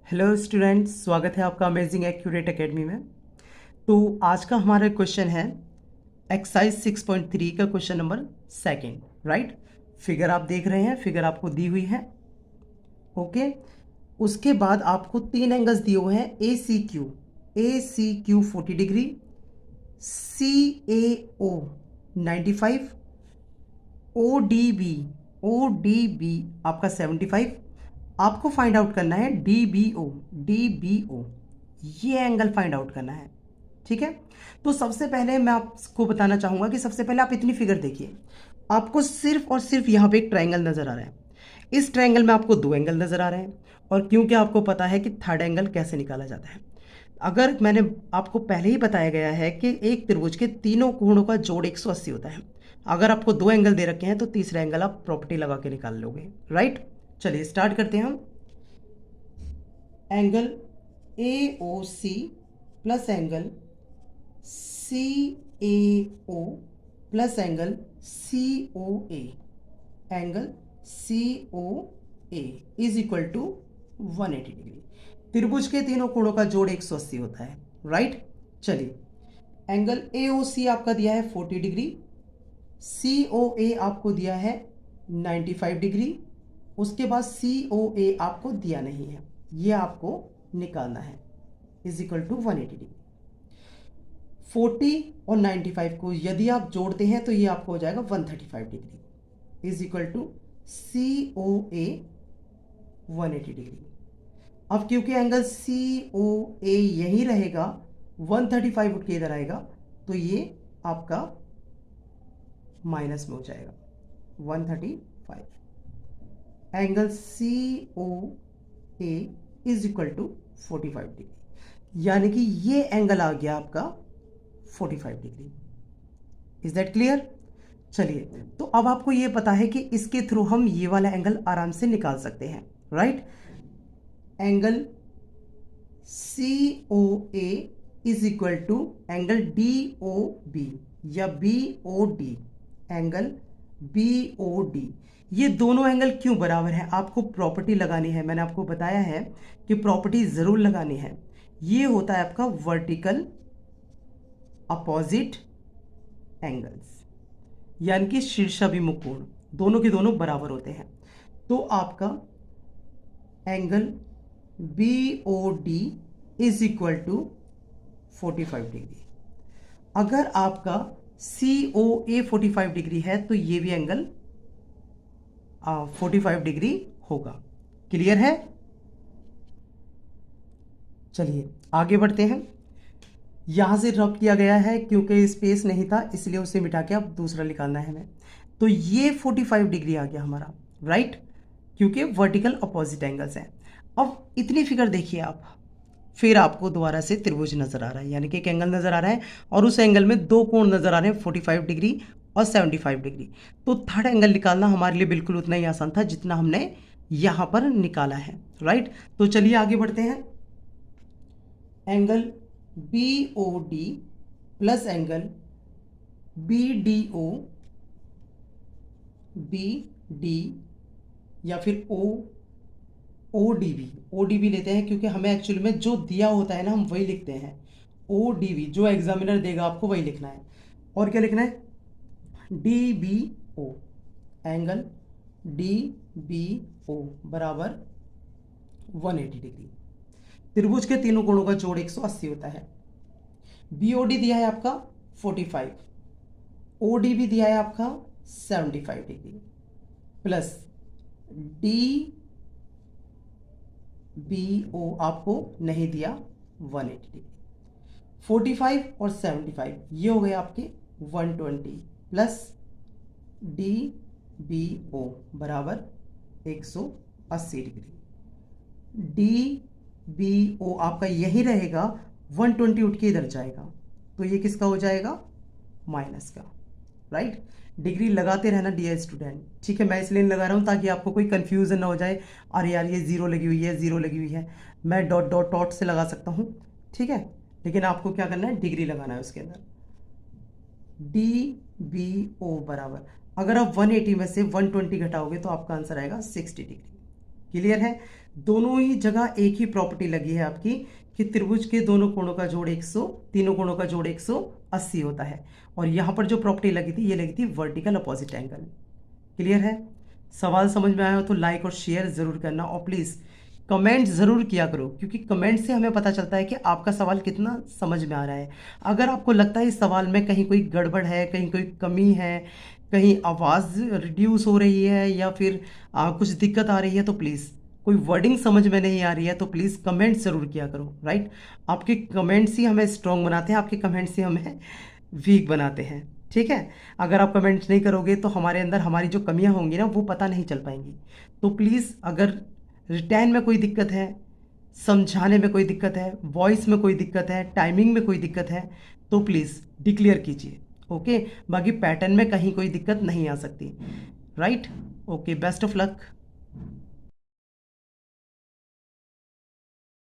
Hello students, स्वागत है आपका अमेजिंग एक्यूरेट एकेडमी में। तो आज का हमारा क्वेश्चन है एक्सरसाइज 6.3 का question number second, right. Figure आप देख रहे हैं, फिगर आपको दी हुई है, ओके। उसके बाद आपको तीन एंगल्स दिए हुए हैं, ए C Q 40 degree, C A O 95, O D B आपका 75। आपको फाइंड आउट करना है डी बी ओ, ये एंगल फाइंड आउट करना है, ठीक है। तो सबसे पहले मैं आपको बताना चाहूंगा कि सबसे पहले आप इतनी फिगर देखिए, आपको सिर्फ और सिर्फ यहाँ पे एक ट्रायंगल नजर आ रहा है। इस ट्रायंगल में आपको दो एंगल नजर आ रहे हैं, और क्योंकि आपको पता है कि थर्ड एंगल कैसे निकाला जाता है, अगर मैंने आपको पहले ही बताया गया है कि एक त्रिभुज के तीनों कोणों का जोड़ 180 होता है। अगर आपको दो एंगल दे रखे हैं तो तीसरा एंगल आप प्रॉपर्टी लगा के निकाल लोगे, राइट। चलिए स्टार्ट करते हैं हम। Angle A O C plus angle C A O plus angle C O A, angle C O A is equal to 180 degree. त्रिभुज के तीनों कोणों का जोड़ 180 होता है, राइट। चलिए, एंगल ए ओ सी आपका दिया है 40 डिग्री, सी ओ ए आपको दिया है 95 डिग्री, उसके बाद सी ओ ए आपको दिया नहीं है, ये आपको निकालना है, इज इक्वल टू 180 डिग्री। 40 और 95 को यदि आप जोड़ते हैं तो ये आपको हो जाएगा 135 degree, is equal to C O A 180 degree. अब क्योंकि एंगल सी ओ ए यही रहेगा, 135 उठ के इधर आएगा, तो ये आपका माइनस में हो जाएगा 135। Angle C O A is equal to 45 degree, यानी कि ये एंगल आ गया आपका 45 डिग्री। Is that clear? चलिए, तो अब आपको ये पता है कि इसके थ्रू हम ये वाला एंगल आराम से निकाल सकते हैं, right. Angle C O A is equal to angle D O B या B O D, angle B O D. ये दोनों एंगल क्यों बराबर हैं? आपको प्रॉपर्टी लगानी है, मैंने आपको बताया है कि प्रॉपर्टी जरूर लगानी है। ये होता है आपका वर्टिकल अपोजिट एंगल्स, यानी कि शीर्षाभिमुख कोण दोनों के दोनों बराबर होते हैं। तो आपका angle B O D is equal to 45 degree. अगर आपका सी ओ ए 45 डिग्री है तो ये भी एंगल 45 डिग्री होगा। क्लियर है? चलिए आगे बढ़ते हैं। यहां से रब किया गया है क्योंकि स्पेस नहीं था, इसलिए उसे मिटा के अब दूसरा निकालना है हमें। तो ये 45 डिग्री आ गया हमारा, राइट, क्योंकि वर्टिकल अपोजिट एंगल्स हैं। अब इतनी फिगर देखिए आप, फिर आपको दोबारा से त्रिभुज नजर आ रहा है, यानी कि एक एंगल नजर आ रहा है, और उस एंगल में दो कोण नजर आ रहे हैं, 45 डिग्री और 75 डिग्री। तो थर्ड एंगल निकालना हमारे लिए बिल्कुल उतना ही आसान था जितना हमने यहां पर निकाला है, राइट। तो चलिए आगे बढ़ते हैं। Angle B O D plus angle B D D या फिर ओ डी बी लेते हैं, क्योंकि हमें एक्चुअली में जो दिया होता है ना हम वही लिखते हैं। ओ डी बी जो एग्जामिनर देगा आपको वही लिखना है। और क्या लिखना है? D B O, angle D B O बराबर 180 डिग्री। त्रिभुज के तीनों कोणों का जोड़ 180 होता है। बीओडी दिया है आपका 45, ओडी भी दिया है आपका 75 degree, plus D B O आपको नहीं दिया 180 डिग्री। 45 और 75 ये हो गए आपके 120, प्लस डी बी ओ बराबर 180 डिग्री। डी बी ओ आपका यही रहेगा, 120 उठ के इधर जाएगा, तो ये किसका हो जाएगा? माइनस का, राइट। डिग्री लगाते रहना डियर स्टूडेंट, ठीक है। मैं इसलिए लगा रहा हूँ ताकि आपको कोई कंफ्यूजन ना हो जाए, अरे यार ये जीरो लगी हुई है, जीरो लगी हुई है। मैं डॉट डॉट डॉट से लगा सकता हूँ, ठीक है, लेकिन आपको क्या करना है? डिग्री लगाना है उसके अंदर। डी बी ओ बराबर, अगर आप 180 में से 120 घटाओगे तो आपका आंसर आएगा 60 डिग्री। क्लियर है? दोनों ही जगह एक ही प्रॉपर्टी लगी है आपकी कि त्रिभुज के दोनों कोणों का जोड़ 100, तीनों कोणों का जोड़ 180 होता है। और यहाँ पर जो प्रॉपर्टी लगी थी ये लगी थी वर्टिकल अपोजिट एंगल। क्लियर है? सवाल समझ में आया हो तो लाइक और शेयर ज़रूर करना, और प्लीज़ कमेंट ज़रूर किया करो, क्योंकि कमेंट से हमें पता चलता है कि आपका सवाल कितना समझ में आ रहा है। अगर आपको लगता है इस सवाल में कहीं कोई गड़बड़ है, कहीं कोई कमी है, कहीं आवाज़ रिड्यूस हो रही है, या फिर कुछ दिक्कत आ रही है, तो प्लीज़ कोई वर्डिंग समझ में नहीं आ रही है तो प्लीज़ कमेंट ज़रूर किया करो, राइट? आपके कमेंट्स ही हमें स्ट्रॉन्ग बनाते हैं, आपके कमेंट्स ही हमें वीक बनाते हैं, ठीक है? अगर आप कमेंट्स नहीं करोगे तो हमारे अंदर हमारी जो कमियां होंगी ना वो पता नहीं चल पाएंगी। तो प्लीज़, अगर रिटर्न में कोई दिक्कत है, समझाने में कोई दिक्कत है, वॉइस में कोई दिक्कत है, टाइमिंग में कोई दिक्कत है, तो प्लीज़ डिक्लेयर कीजिए। ओके? बाकी पैटर्न में कहीं कोई दिक्कत नहीं आ सकती, right? Okay, best of luck.